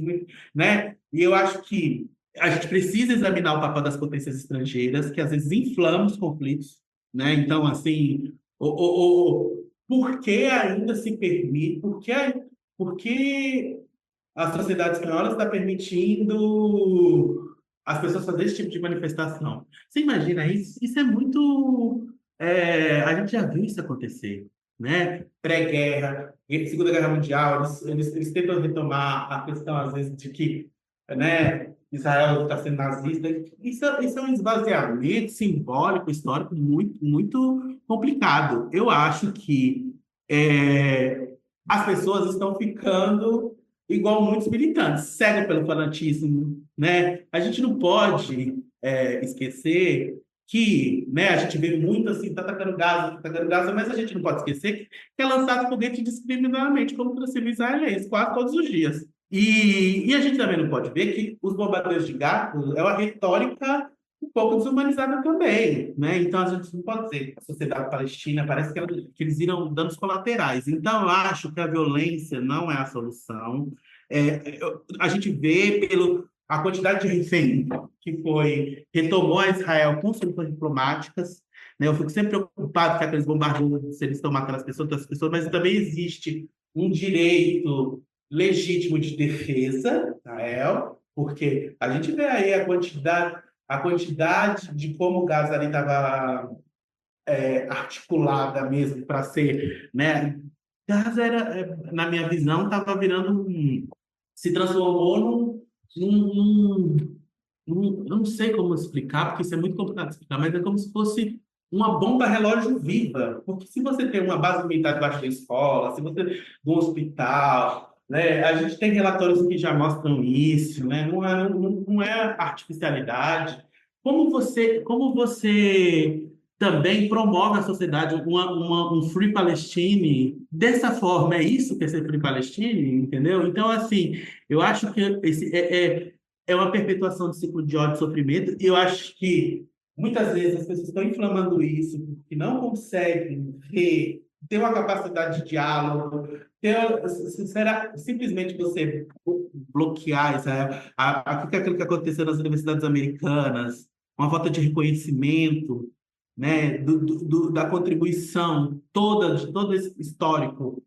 né? E eu acho que a gente precisa examinar o papel das potências estrangeiras, que às vezes inflamam os conflitos, né? Então, assim, por que ainda se permite, por que a sociedade espanhola está permitindo as pessoas fazerem esse tipo de manifestação. Você imagina isso? Isso é muito. A gente já viu isso acontecer, né? Pré-guerra, Segunda Guerra Mundial, eles tentam retomar a questão, às vezes, de que, né, Israel está sendo nazista. Isso é um esvaziamento simbólico, histórico muito, muito complicado. Eu acho que as pessoas estão ficando igual muitos militantes, cegos pelo fanatismo, né? A gente não pode esquecer que, né, a gente vê muito assim, tá atacando Gaza, mas a gente não pode esquecer que é lançado foguete indiscriminadamente contra civis israelenses, quase todos os dias. E a gente também não pode ver que os bombardeios de Gaza é uma retórica um pouco desumanizada também, né? Então a gente não pode dizer que a sociedade palestina parece que eles viram danos colaterais. Então eu acho que a violência não é a solução. A gente vê pelo a quantidade de refém que foi retomou a Israel com soluções diplomáticas, né? Eu fico sempre preocupado com aqueles bombardeios, se eles estão matando as pessoas, outras pessoas, mas também existe um direito legítimo de defesa, Israel, porque a gente vê aí a quantidade de como Gaza ali estava articulada mesmo para ser, né? Gaza era, na minha visão, estava virando se transformou eu não sei como explicar, porque isso é muito complicado de explicar, mas é como se fosse uma bomba relógio viva. Porque se você tem uma base militar debaixo da escola, se você do hospital, né, a gente tem relatórios que já mostram isso, né, não é artificialidade. Como você também promove a sociedade um Free Palestine dessa forma? É isso que é ser Free Palestine, entendeu? Então, assim, eu acho que é uma perpetuação do ciclo de ódio e sofrimento, e eu acho que muitas vezes as pessoas estão inflamando isso porque não conseguem ter uma capacidade de diálogo, será simplesmente você bloquear Israel, aquilo que aconteceu nas universidades americanas, uma falta de reconhecimento, né, da contribuição toda, de todo esse histórico,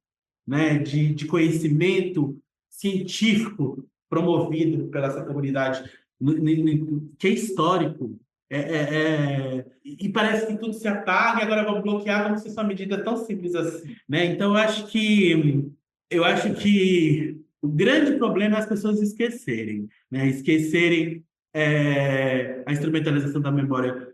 né, de conhecimento científico promovido pela essa comunidade, que é histórico. E parece que tudo se apaga e agora vamos bloquear como se fosse uma medida tão simples assim, né? Então eu acho que o grande problema é as pessoas esquecerem, né? Esquecerem a instrumentalização da memória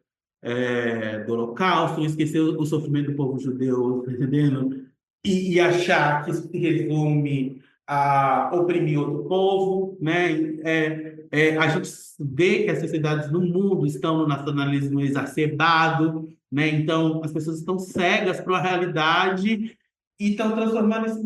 do Holocausto, esquecer o sofrimento do povo judeu, tá entendendo? E achar que isso se resume a oprimir outro povo, né? A gente vê que as sociedades no mundo estão no nacionalismo exacerbado, né? Então as pessoas estão cegas para a realidade e estão transformando isso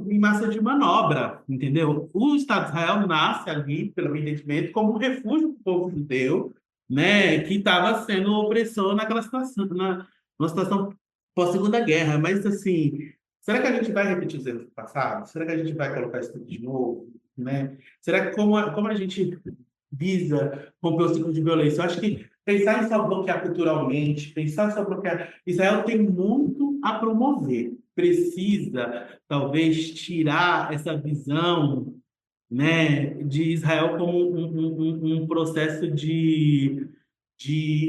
em massa de manobra, entendeu? O Estado de Israel nasce ali, pelo meu entendimento, como um refúgio do povo judeu, né? Que estava sendo opressor naquela situação, numa situação pós-Segunda Guerra. Mas assim, será que a gente vai repetir os erros do passado? Será que a gente vai colocar isso tudo de novo, né? Será que como a gente visa romper o ciclo de violência? Eu acho que pensar em só bloquear culturalmente, pensar em só bloquear... Israel tem muito a promover. Precisa, talvez, tirar essa visão, né, de Israel como um processo de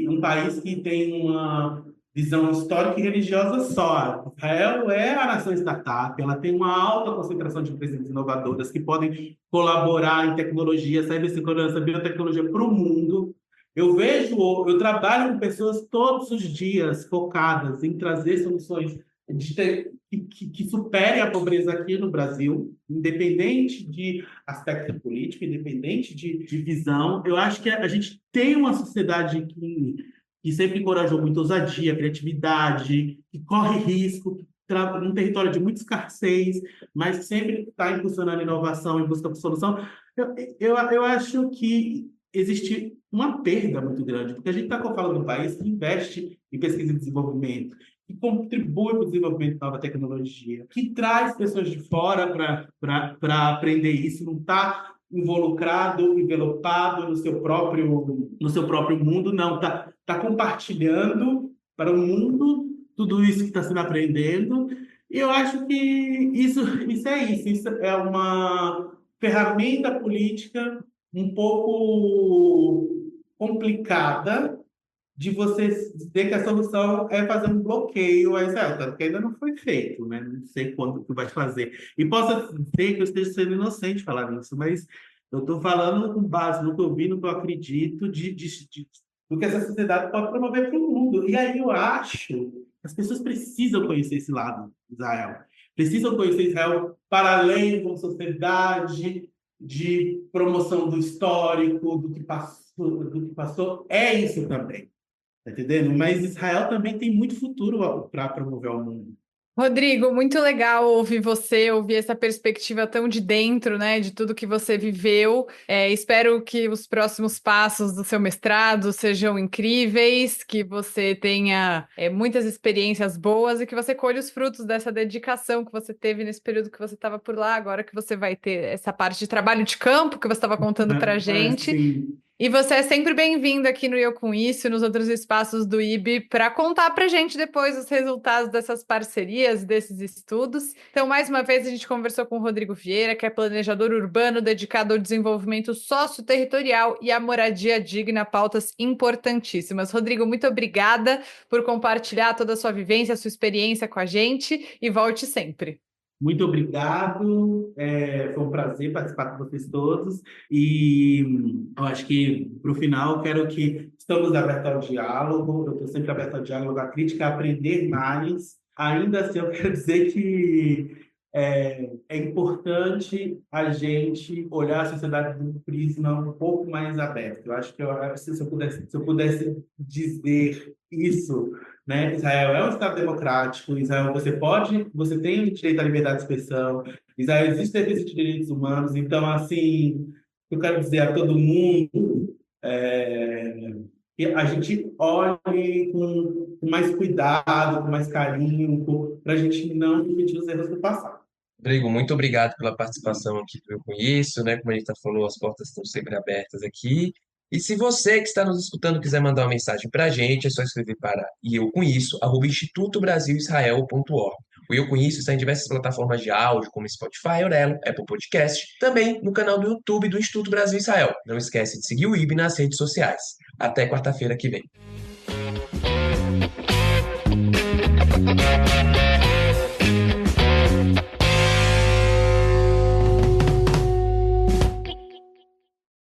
um país que tem uma visão histórica e religiosa só. Israel é a nação startup, ela tem uma alta concentração de empresas inovadoras que podem colaborar em tecnologia, cibersegurança, biotecnologia para o mundo. Eu trabalho com pessoas todos os dias focadas em trazer soluções que superem a pobreza aqui no Brasil, independente de aspecto político, independente de visão. Eu acho que a gente tem uma sociedade que sempre encorajou muito ousadia, criatividade, que corre risco, que num território de muita escassez, mas sempre está impulsionando inovação em busca de solução. Eu acho que existe uma perda muito grande, porque a gente está falando de um país que investe em pesquisa e desenvolvimento, que contribui para o desenvolvimento de nova tecnologia, que traz pessoas de fora para aprender isso, não está involucrado, envelopado no seu próprio mundo, não, está compartilhando para o mundo tudo isso que está sendo aprendendo. E eu acho que isso é uma ferramenta política um pouco complicada de você dizer que a solução é fazer um bloqueio a Israel, tanto que ainda não foi feito, né? Não sei quando que vai fazer. E posso ser que eu esteja sendo inocente falar nisso, mas eu estou falando com base no que eu vi, no que eu acredito, do que essa sociedade pode promover para o mundo. E aí eu acho que as pessoas precisam conhecer esse lado de Israel. Precisam conhecer Israel para além como sociedade, de promoção do histórico, do que passou. É isso também. Tá entendendo? Mas Israel também tem muito futuro para promover ao mundo. Rodrigo, muito legal ouvir você, ouvir essa perspectiva tão de dentro, né, de tudo que você viveu. Espero que os próximos passos do seu mestrado sejam incríveis, que você tenha muitas experiências boas e que você colhe os frutos dessa dedicação que você teve nesse período que você estava por lá, agora que você vai ter essa parte de trabalho de campo que você estava contando pra gente. Assim, E você é sempre bem-vindo aqui no Eu Com Isso e nos outros espaços do IB para contar para a gente depois os resultados dessas parcerias, desses estudos. Então, mais uma vez, a gente conversou com o Rodrigo Vieira, que é planejador urbano dedicado ao desenvolvimento socioterritorial e à moradia digna, pautas importantíssimas. Rodrigo, muito obrigada por compartilhar toda a sua vivência, a sua experiência com a gente e volte sempre. muito obrigado. Foi um prazer participar com vocês todos. E eu acho que, para o final, quero que estamos abertos ao diálogo. Eu estou sempre aberto ao diálogo, à crítica, a aprender mais. Ainda assim, eu quero dizer que é importante a gente olhar a sociedade de um prisma um pouco mais aberto. Eu acho que se eu pudesse dizer isso, né? Israel é um Estado democrático. Israel, você tem o direito à liberdade de expressão. Israel existe defesa de direitos humanos. Então, assim, eu quero dizer a todo mundo que a gente olhe com mais cuidado, com mais carinho, para a gente não repetir os erros do passado. Rodrigo, muito obrigado pela participação aqui do Eu Conheço, né? Como a Anitta falou, as portas estão sempre abertas aqui. E se você que está nos escutando quiser mandar uma mensagem para a gente, é só escrever para euconheço@institutobrasilisrael.org. O Eu Conheço está em diversas plataformas de áudio, como Spotify, Aurelo, Apple Podcast, também no canal do YouTube do Instituto Brasil Israel. Não esquece de seguir o IB nas redes sociais. Até quarta-feira que vem.